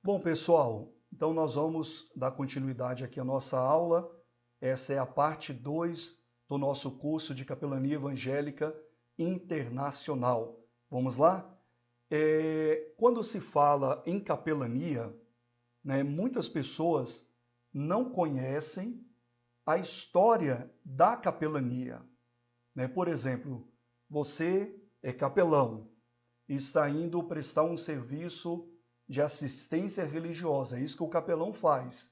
Bom, pessoal, então nós vamos dar continuidade aqui à nossa aula. Essa é a parte 2 do nosso curso de Capelania Evangélica Internacional. Vamos lá? Quando se fala em capelania, muitas pessoas não conhecem a história da capelania. Por exemplo, você é capelão e está indo prestar um serviço de assistência religiosa. É isso que o capelão faz.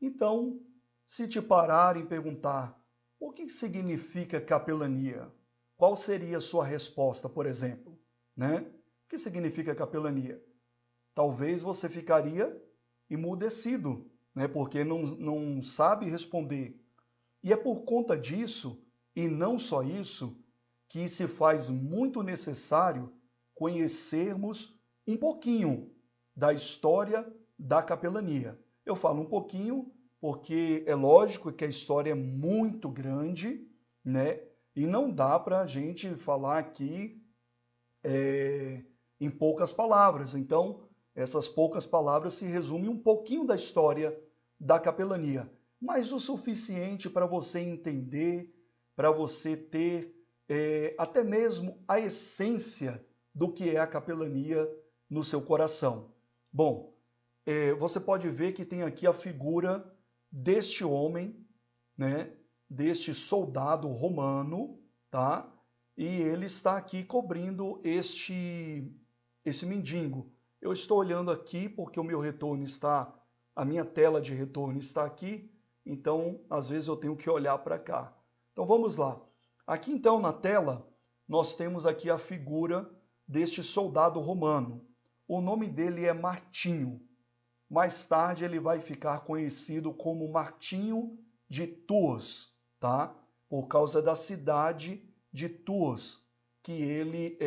Então, se te pararem e perguntar o que significa capelania, qual seria a sua resposta, por exemplo? O que significa capelania? Talvez você ficaria emudecido, porque não sabe responder. E é por conta disso, e não só isso, que se faz muito necessário conhecermos um pouquinho da história da capelania. Eu falo um pouquinho porque é lógico que a história é muito grande, e não dá para a gente falar aqui em poucas palavras. Então, essas poucas palavras se resumem um pouquinho da história da capelania, mas o suficiente para você entender, para você ter até mesmo a essência do que é a capelania no seu coração. Bom, você pode ver que tem aqui a figura deste homem, deste soldado romano, tá? E ele está aqui cobrindo esse mendigo. Eu estou olhando aqui porque o meu retorno está, a minha tela de retorno está aqui, então às vezes eu tenho que olhar para cá. Então vamos lá. Aqui então na tela nós temos aqui a figura deste soldado romano. O nome dele é Martinho. Mais tarde ele vai ficar conhecido como Martinho de Tours, tá? Por causa da cidade de Tours, que ele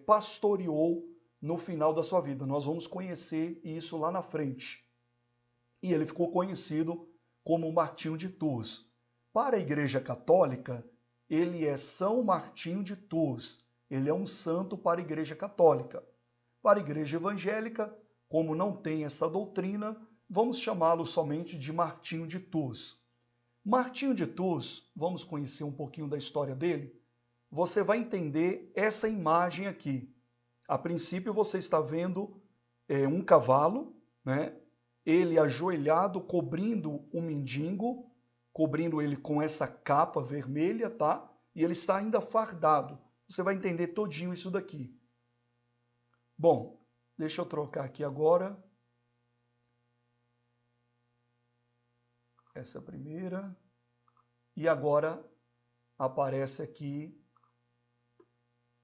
pastoreou no final da sua vida. Nós vamos conhecer isso lá na frente. E ele ficou conhecido como Martinho de Tours. Para a Igreja Católica, ele é São Martinho de Tours. Ele é um santo para a Igreja Católica. Para a Igreja Evangélica, como não tem essa doutrina, vamos chamá-lo somente de Martinho de Tours. Martinho de Tours, vamos conhecer um pouquinho da história dele, você vai entender essa imagem aqui. A princípio você está vendo um cavalo, ele ajoelhado, cobrindo o mendigo, cobrindo ele com essa capa vermelha, tá? E ele está ainda fardado. Você vai entender todinho isso daqui. Bom, deixa eu trocar aqui agora. Essa primeira. E agora aparece aqui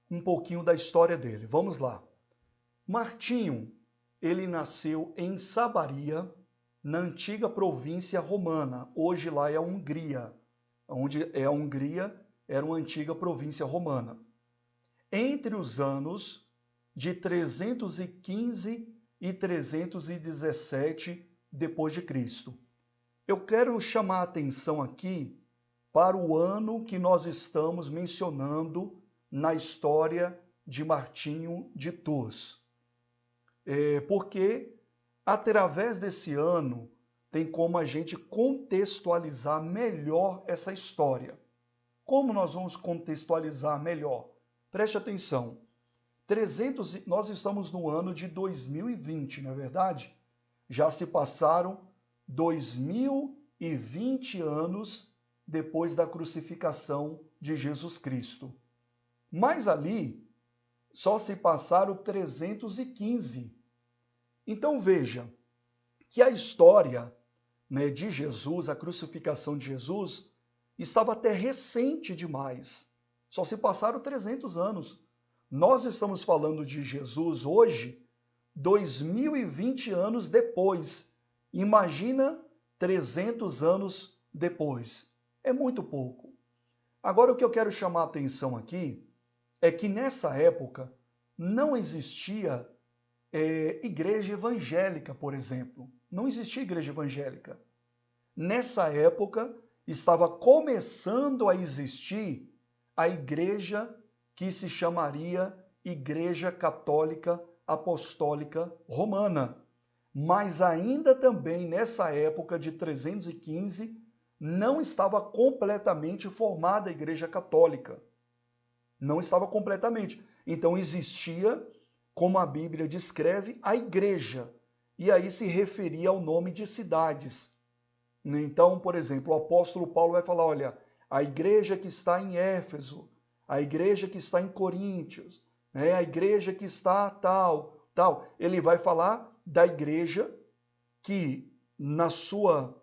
um pouquinho da história dele. Vamos lá. Martinho, ele nasceu em Sabaria, na antiga província romana. Hoje lá é a Hungria. Onde é a Hungria, era uma antiga província romana. Entre os anos de 315 e 317 depois de Cristo. Eu quero chamar a atenção aqui para o ano que nós estamos mencionando na história de Martinho de Tours. Porque através desse ano tem como a gente contextualizar melhor essa história. Como nós vamos contextualizar melhor? Preste atenção. Nós estamos no ano de 2020, não é verdade? Já se passaram 2020 anos depois da crucificação de Jesus Cristo. Mas ali só se passaram 315. Então veja que a história de Jesus, a crucificação de Jesus, estava até recente demais. Só se passaram 300 anos. Nós estamos falando de Jesus hoje, 2020 anos depois. Imagina 300 anos depois. É muito pouco. Agora, o que eu quero chamar a atenção aqui é que nessa época não existia igreja evangélica, por exemplo. Não existia igreja evangélica. Nessa época estava começando a existir a igreja que se chamaria Igreja Católica Apostólica Romana. mas ainda também nessa época de 315 não estava completamente formada a Igreja Católica. Não estava completamente. Então existia, como a Bíblia descreve, a igreja. E aí se referia ao nome de cidades. Então, por exemplo, o apóstolo Paulo vai falar, olha, a igreja que está em Éfeso, a igreja que está em Coríntios, né, a igreja que está tal, tal. Ele vai falar da igreja que, na sua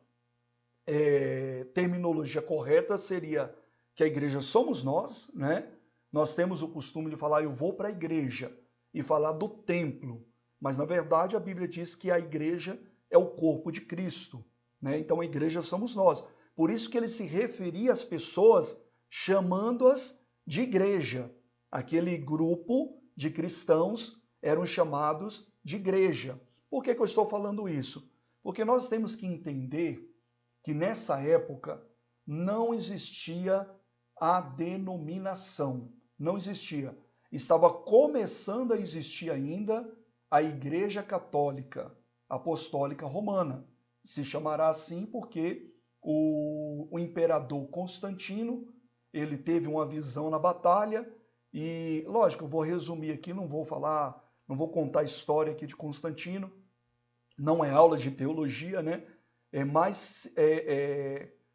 terminologia correta, seria que a igreja somos nós, né? Nós temos o costume de falar, eu vou para a igreja, e falar do templo. Mas, na verdade, a Bíblia diz que a igreja é o corpo de Cristo, né? Então, a igreja somos nós. Por isso que ele se referia às pessoas chamando-as de igreja. Aquele grupo de cristãos eram chamados de igreja. Por que eu estou falando isso? Porque nós temos que entender que nessa época não existia a denominação. Não existia. Estava começando a existir ainda a Igreja Católica Apostólica Romana. Se chamará assim porque o imperador Constantino, ele teve uma visão na batalha e, lógico, eu vou resumir aqui, não vou contar a história aqui de Constantino, não é aula de teologia, né? Mas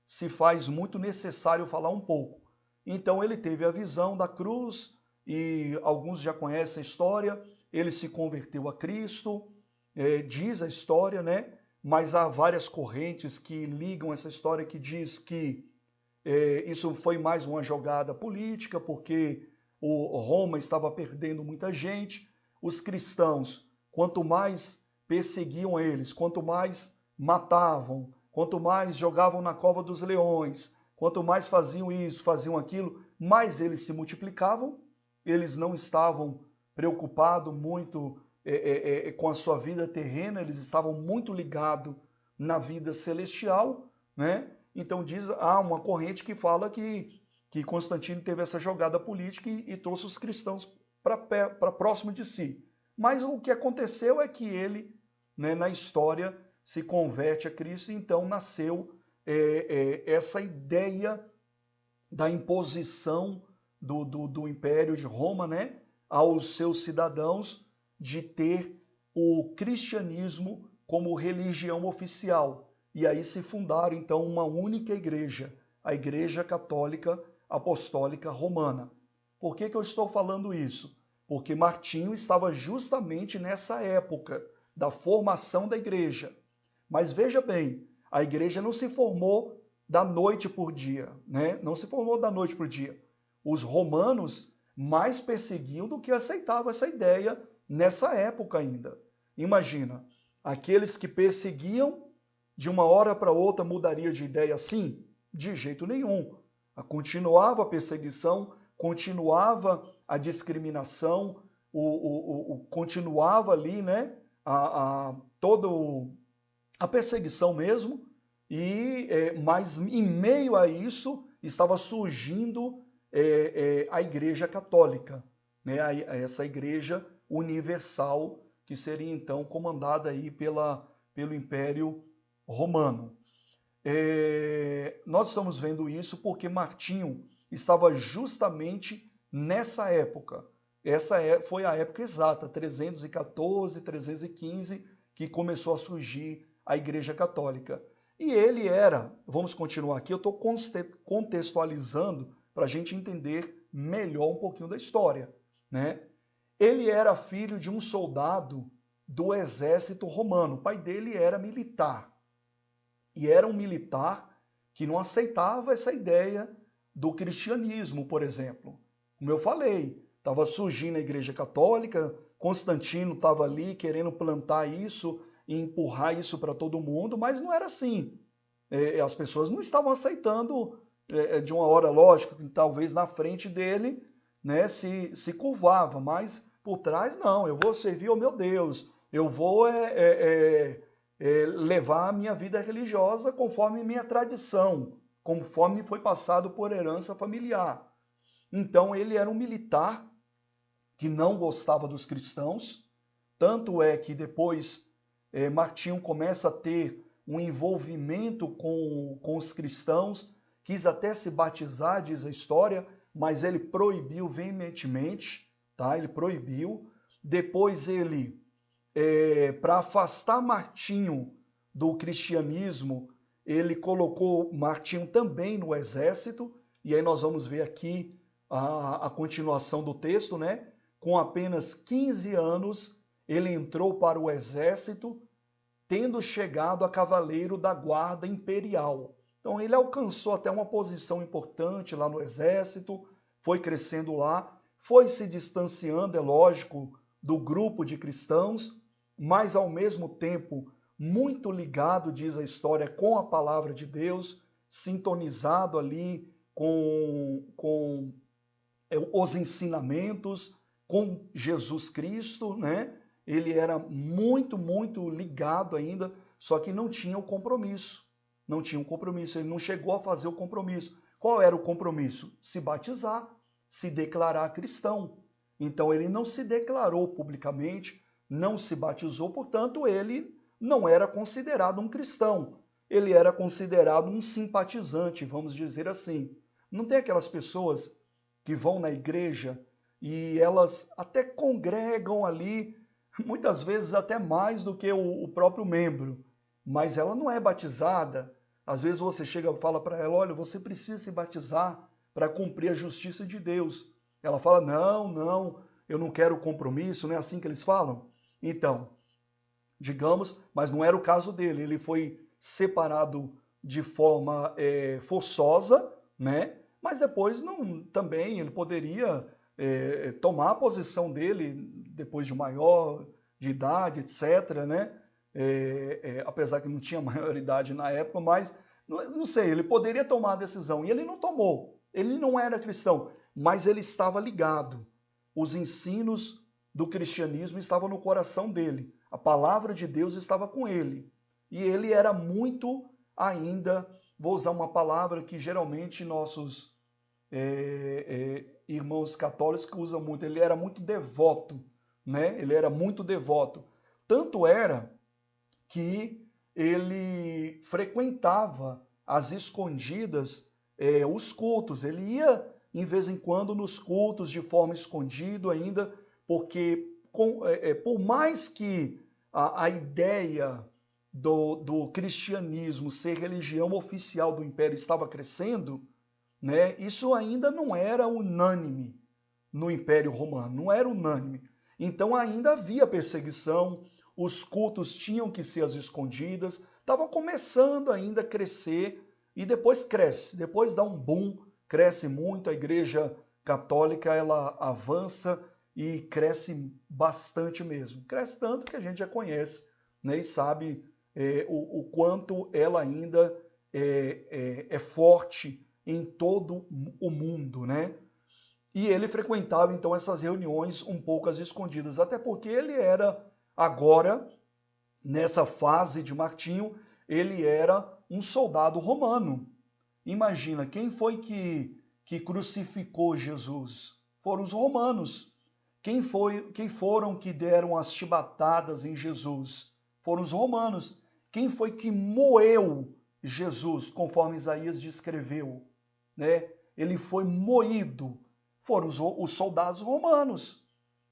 se faz muito necessário falar um pouco. Então ele teve a visão da cruz, e alguns já conhecem a história, ele se converteu a Cristo, diz a história, né? Mas há várias correntes que ligam essa história, que diz que isso foi mais uma jogada política, porque Roma estava perdendo muita gente, os cristãos, quanto mais perseguiam eles, quanto mais matavam, quanto mais jogavam na cova dos leões, quanto mais faziam isso, faziam aquilo, mais eles se multiplicavam. Eles não estavam preocupados muito com a sua vida terrena, eles estavam muito ligados na vida celestial, né? Então há uma corrente que fala que Constantino teve essa jogada política e trouxe os cristãos para próximo de si. Mas o que aconteceu é que ele, né, na história, se converte a Cristo, e então nasceu essa ideia da imposição do Império de Roma, né, aos seus cidadãos, de ter o cristianismo como religião oficial. E aí se fundaram, então, uma única igreja, a Igreja Católica Apostólica Romana. Por que eu estou falando isso? Porque Martinho estava justamente nessa época da formação da igreja. Mas veja bem, a igreja não se formou da noite por dia, né? Não se formou da noite por dia. Os romanos mais perseguiam do que aceitavam essa ideia nessa época ainda. Imagina, aqueles que perseguiam, de uma hora para outra mudaria de ideia assim? De jeito nenhum. Continuava a perseguição, continuava a discriminação, continuava ali, né, toda a perseguição mesmo, mas em meio a isso estava surgindo a Igreja Católica, né, essa Igreja Universal, que seria então comandada aí pelo Império Romano. Nós estamos vendo isso porque Martinho estava justamente nessa época. Essa foi a época exata, 314, 315, que começou a surgir a Igreja Católica. E ele era, vamos continuar aqui, eu estou contextualizando para a gente entender melhor um pouquinho da história, né? Ele era filho de um soldado do exército romano, o pai dele era militar. E era um militar que não aceitava essa ideia do cristianismo, por exemplo. Como eu falei, estava surgindo a Igreja Católica, Constantino estava ali querendo plantar isso e empurrar isso para todo mundo, mas não era assim. As pessoas não estavam aceitando de uma hora, lógico, que talvez na frente dele, né, se curvava, mas por trás não, eu vou servir ao meu Deus, eu vou levar a minha vida religiosa conforme minha tradição, conforme foi passado por herança familiar. Então ele era um militar que não gostava dos cristãos, tanto é que depois Martinho começa a ter um envolvimento com os cristãos, quis até se batizar, diz a história, mas ele proibiu veementemente, tá? Ele proibiu. Depois ele, para afastar Martinho do cristianismo, ele colocou Martinho também no exército, e aí nós vamos ver aqui a continuação do texto, né? Com apenas 15 anos, ele entrou para o exército, tendo chegado a cavaleiro da guarda imperial. Então ele alcançou até uma posição importante lá no exército, foi crescendo lá, foi se distanciando, é lógico, do grupo de cristãos, mas ao mesmo tempo muito ligado, diz a história, com a palavra de Deus, sintonizado ali com os ensinamentos, com Jesus Cristo, né? Ele era muito, muito ligado ainda, só que não tinha o compromisso. Não tinha um compromisso, ele não chegou a fazer o compromisso. Qual era o compromisso? Se batizar, se declarar cristão. Então ele não se declarou publicamente, não se batizou, portanto ele não era considerado um cristão. Ele era considerado um simpatizante, vamos dizer assim. Não tem aquelas pessoas que vão na igreja e elas até congregam ali, muitas vezes até mais do que o próprio membro, mas ela não é batizada. Às vezes você chega e fala para ela, olha, você precisa se batizar para cumprir a justiça de Deus. Ela fala, não, eu não quero compromisso, não é assim que eles falam? Então, digamos, mas não era o caso dele, ele foi separado de forma forçosa, né? Mas depois também ele poderia tomar a posição dele depois de maior de idade, etc., né? Apesar que não tinha maioridade na época, mas não sei, ele poderia tomar a decisão. E ele não tomou, ele não era cristão, mas ele estava ligado. Os ensinos do cristianismo estavam no coração dele, a palavra de Deus estava com ele. E ele era muito ainda, vou usar uma palavra que geralmente nossos irmãos católicos usam muito, ele era muito devoto, né? Ele era muito devoto. Tanto era que ele frequentava às escondidas os cultos. Ele ia, em vez em quando, nos cultos de forma escondida ainda, porque por mais que a ideia do cristianismo ser religião oficial do império estava crescendo, né, isso ainda não era unânime no Império Romano, não era unânime. Então ainda havia perseguição, os cultos tinham que ser às escondidas, estava começando ainda a crescer e depois cresce, depois dá um boom, cresce muito, a Igreja Católica ela avança e cresce bastante mesmo. Cresce tanto que a gente já conhece, né, e sabe o quanto ela ainda é forte em todo o mundo, né? E ele frequentava então essas reuniões um pouco às escondidas, até porque ele era agora, nessa fase de Martinho, ele era um soldado romano. Imagina, quem foi que crucificou Jesus? Foram os romanos. Quem foram que deram as chibatadas em Jesus? Foram os romanos. Quem foi que moeu Jesus, conforme Isaías descreveu? Né? Ele foi moído. Foram os soldados romanos.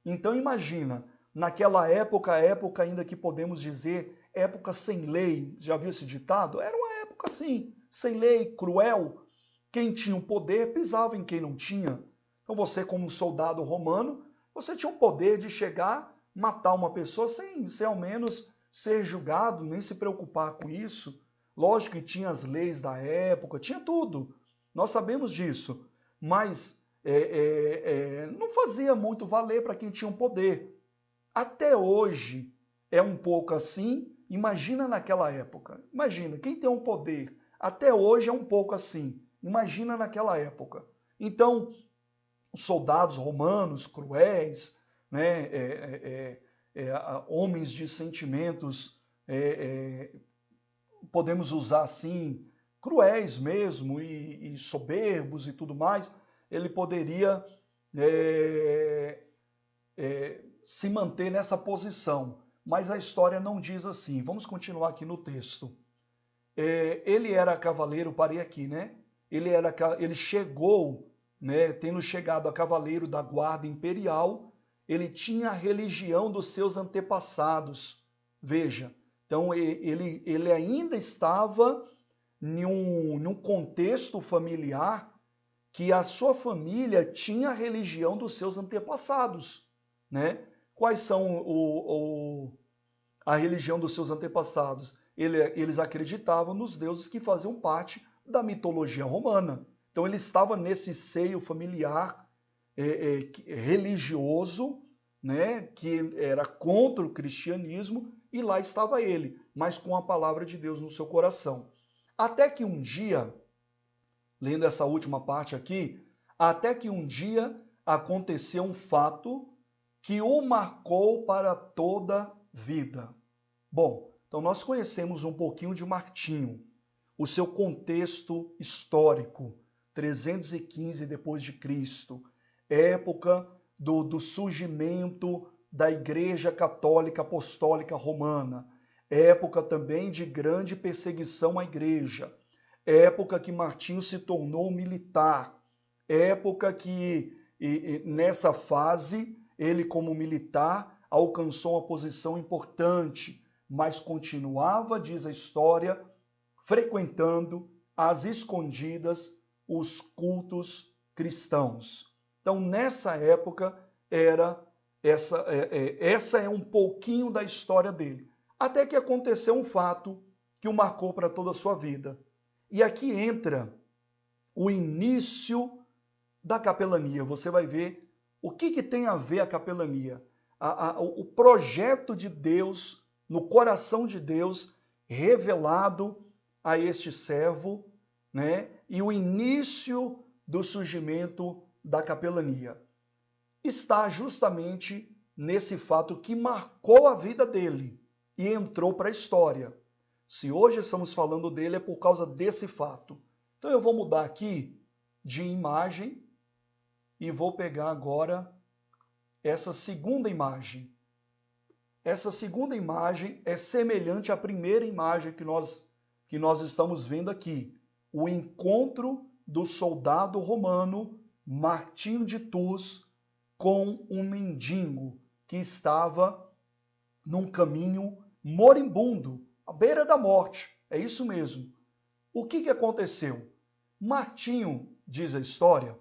Então imagina, naquela época, a época ainda que podemos dizer, época sem lei, já viu esse ditado? Era uma época assim, sem lei, cruel. Quem tinha o poder pisava em quem não tinha. Então você, como um soldado romano, você tinha o poder de chegar, matar uma pessoa sem ao menos ser julgado, nem se preocupar com isso. Lógico que tinha as leis da época, tinha tudo. Nós sabemos disso. Mas não fazia muito valer para quem tinha um poder. Até hoje é um pouco assim. Imagina naquela época. Imagina, quem tem um poder até hoje é um pouco assim. Imagina naquela época. Então, os soldados romanos cruéis, né, homens de sentimentos, podemos usar assim, cruéis mesmo e soberbos e tudo mais, ele poderia se manter nessa posição. mas a história não diz assim. Vamos continuar aqui no texto. Ele era cavaleiro, parei aqui, né? Ele chegou, né, tendo chegado a cavaleiro da guarda imperial, ele tinha a religião dos seus antepassados. Veja, então ele ainda estava num contexto familiar que a sua família tinha a religião dos seus antepassados, né? Quais são a religião dos seus antepassados? Eles acreditavam nos deuses que faziam parte da mitologia romana. Então ele estava nesse seio familiar religioso, né, que era contra o cristianismo, e lá estava ele, mas com a palavra de Deus no seu coração. Até que um dia, lendo essa última parte aqui, até que um dia aconteceu um fato que o marcou para toda a vida. Bom, então nós conhecemos um pouquinho de Martinho, o seu contexto histórico, 315 depois de Cristo, época do surgimento da Igreja Católica Apostólica Romana, época também de grande perseguição à igreja, época que Martinho se tornou militar, época que nessa fase ele como militar alcançou uma posição importante, mas continuava, diz a história, frequentando às escondidas os cultos cristãos. Então, nessa época, essa é um pouquinho da história dele. Até que aconteceu um fato que o marcou para toda a sua vida. E aqui entra o início da capelania. Você vai ver o que tem a ver a capelania. O projeto de Deus, no coração de Deus, revelado a este servo, né? E o início do surgimento da capelania está justamente nesse fato que marcou a vida dele e entrou para a história. Se hoje estamos falando dele é por causa desse fato. Então eu vou mudar aqui de imagem e vou pegar agora essa segunda imagem. Essa segunda imagem é semelhante à primeira imagem que nós estamos vendo aqui. O encontro do soldado romano Martinho de Tours com um mendigo que estava num caminho moribundo, à beira da morte. É isso mesmo. O que aconteceu? Martinho, diz a história,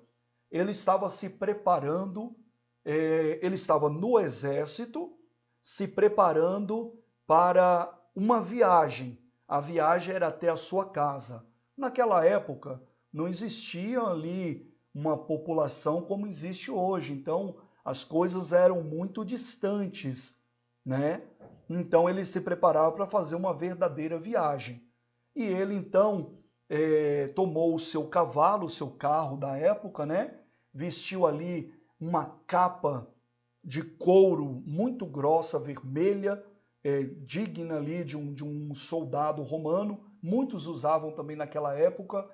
ele estava se preparando, ele estava no exército, se preparando para uma viagem. A viagem era até a sua casa. Naquela época, não existia ali uma população como existe hoje. Então, as coisas eram muito distantes, né? Então, ele se preparava para fazer uma verdadeira viagem. E ele, então, tomou o seu cavalo, o seu carro da época, né? Vestiu ali uma capa de couro muito grossa, vermelha, digna ali de um soldado romano. Muitos usavam também naquela época,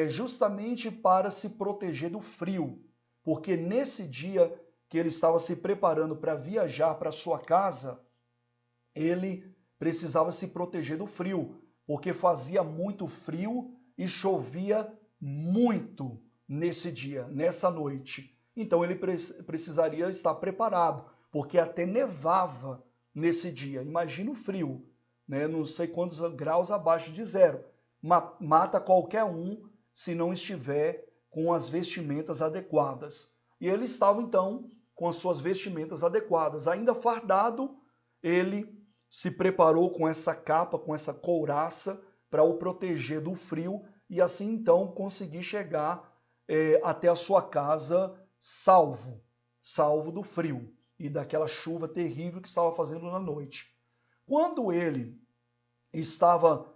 justamente para se proteger do frio, porque nesse dia que ele estava se preparando para viajar para sua casa, ele precisava se proteger do frio, porque fazia muito frio e chovia muito nesse dia, nessa noite. Então ele precisaria estar preparado, porque até nevava nesse dia. Imagina o frio, né? Não sei quantos graus abaixo de zero. Mata qualquer um se não estiver com as vestimentas adequadas. E ele estava, então, com as suas vestimentas adequadas. Ainda fardado, ele se preparou com essa capa, com essa couraça, para o proteger do frio e assim, então, conseguir chegar até a sua casa salvo do frio e daquela chuva terrível que estava fazendo na noite. Quando ele estava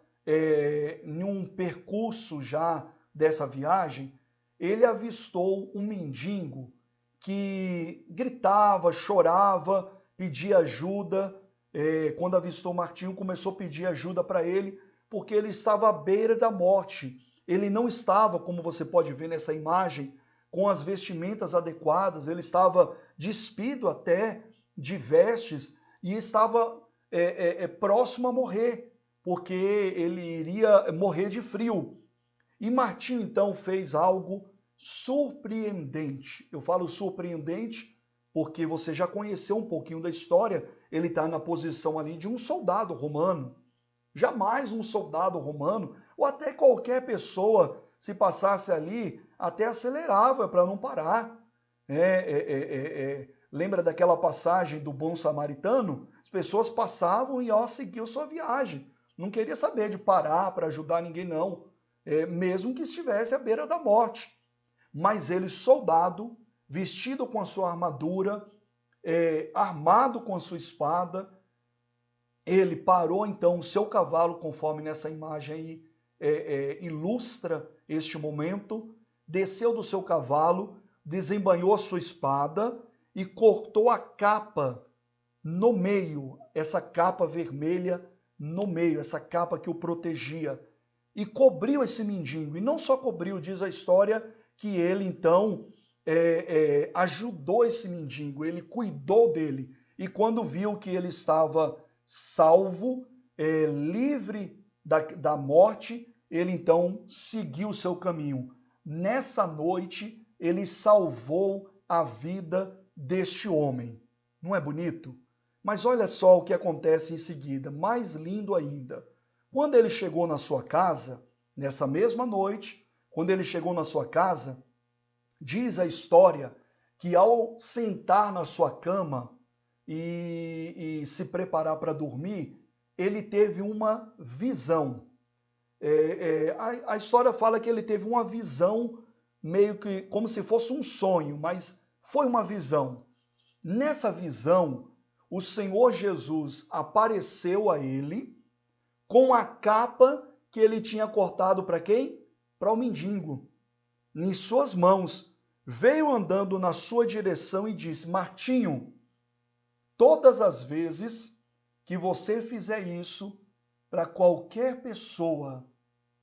em um percurso já dessa viagem, ele avistou um mendigo que gritava, chorava, pedia ajuda. Quando avistou Martinho, começou a pedir ajuda para ele, porque ele estava à beira da morte. Ele não estava, como você pode ver nessa imagem, com as vestimentas adequadas, ele estava despido até de vestes e estava próximo a morrer, porque ele iria morrer de frio. E Martinho, então, fez algo surpreendente. Eu falo surpreendente porque você já conheceu um pouquinho da história. Ele está na posição ali de um soldado romano. Jamais um soldado romano, ou até qualquer pessoa, se passasse ali, até acelerava para não parar. Lembra daquela passagem do bom samaritano? As pessoas passavam e seguiam sua viagem. Não queria saber de parar para ajudar ninguém, não. Mesmo que estivesse à beira da morte. Mas ele, soldado, vestido com a sua armadura, armado com a sua espada, ele parou então o seu cavalo, conforme nessa imagem aí ilustra este momento, desceu do seu cavalo, desembainhou a sua espada e cortou a capa no meio, essa capa vermelha no meio, essa capa que o protegia, e cobriu esse mendigo. E não só cobriu, diz a história, que ele então ajudou esse mendigo, ele cuidou dele. E quando viu que ele estava salvo, livre da morte, ele então seguiu o seu caminho. Nessa noite, ele salvou a vida deste homem. Não é bonito? Mas olha só o que acontece em seguida, mais lindo ainda. Quando ele chegou na sua casa, nessa mesma noite, quando ele chegou na sua casa, diz a história que ao sentar na sua cama e se preparar para dormir, ele teve uma visão. A história fala que ele teve uma visão meio que como se fosse um sonho, mas foi uma visão. Nessa visão, o Senhor Jesus apareceu a ele com a capa que ele tinha cortado para quem? Para o mendigo. Em suas mãos, veio andando na sua direção e disse: Martinho, todas as vezes que você fizer isso para qualquer pessoa,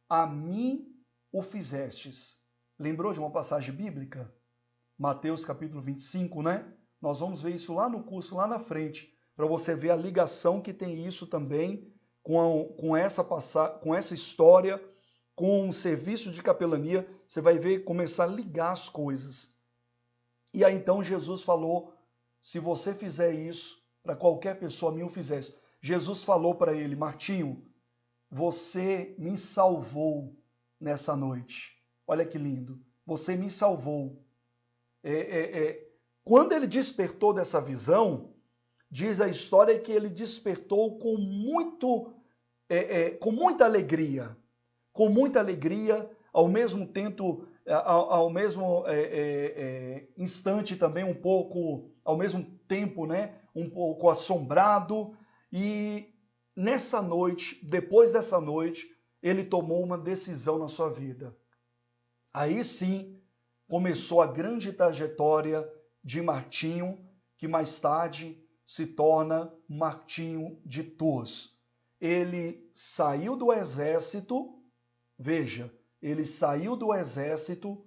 a mim o fizestes. Lembrou de uma passagem bíblica? Mateus capítulo 25, né? Nós vamos ver isso lá no curso, lá na frente, para você ver a ligação que tem isso também com essa história, com o serviço de capelania. Você vai ver começar a ligar as coisas. E aí então Jesus falou: se você fizer isso para qualquer pessoa, a mim o fizesse. Jesus falou para ele: Martinho, você me salvou nessa noite. Olha que lindo. Você me salvou. Quando ele despertou dessa visão, diz a história que ele despertou com muita alegria. Com muita alegria, ao mesmo tempo, ao mesmo instante também um pouco, ao mesmo tempo, né, um pouco assombrado. E nessa noite, depois dessa noite, ele tomou uma decisão na sua vida. Aí sim, começou a grande trajetória de Martinho, que mais tarde se torna Martinho de Tours. Ele saiu do exército, veja, ele saiu do exército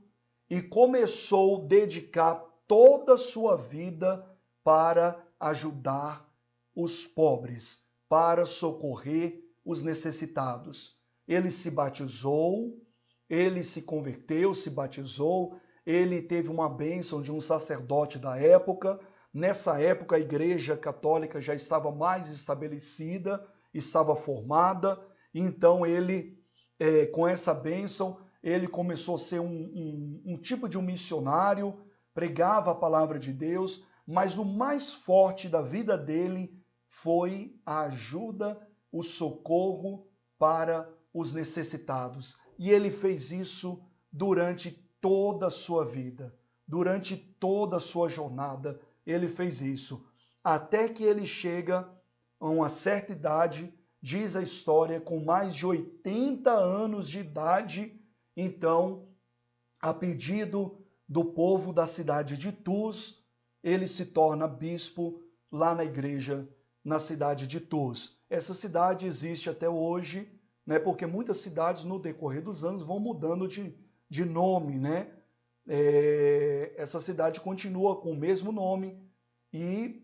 e começou a dedicar toda a sua vida para ajudar os pobres, para socorrer os necessitados. Ele se batizou, ele se converteu, se batizou, ele teve uma bênção de um sacerdote da época. Nessa época, a Igreja Católica já estava mais estabelecida, estava formada, então ele, com essa bênção, ele começou a ser um tipo de um missionário, pregava a palavra de Deus, mas o mais forte da vida dele foi a ajuda, o socorro para os necessitados. E ele fez isso durante toda a sua vida, durante toda a sua jornada, ele fez isso. Até que ele chega a uma certa idade, diz a história, com mais de 80 anos de idade, então, a pedido do povo da cidade de Tours, ele se torna bispo lá na igreja, na cidade de Tours. Essa cidade existe até hoje, né, porque muitas cidades no decorrer dos anos vão mudando de nome, né? Essa cidade continua com o mesmo nome e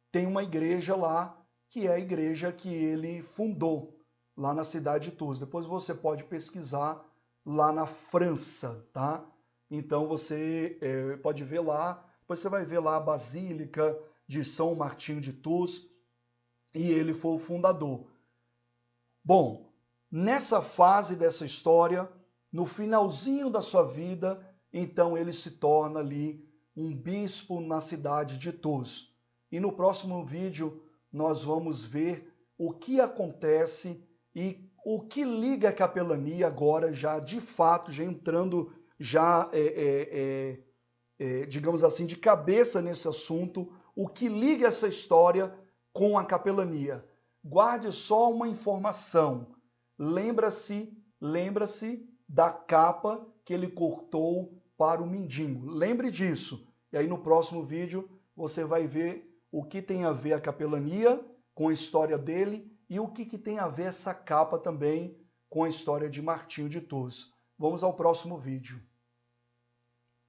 tem uma igreja lá que é a igreja que ele fundou lá na cidade de Tours. Depois você pode pesquisar lá na França, tá? Então você pode ver lá, depois você vai ver lá a Basílica de São Martinho de Tours, e ele foi o fundador. Bom, nessa fase dessa história, no finalzinho da sua vida, então ele se torna ali um bispo na cidade de Tours. E no próximo vídeo nós vamos ver o que acontece e o que liga a capelania agora já de fato, já entrando já digamos assim, de cabeça nesse assunto, o que liga essa história com a capelania. Guarde só uma informação. Lembra-se da capa que ele cortou para o Mindinho. Lembre disso. E aí no próximo vídeo você vai ver o que tem a ver a capelania com a história dele e o que tem a ver essa capa também com a história de Martinho de Tours. Vamos ao próximo vídeo.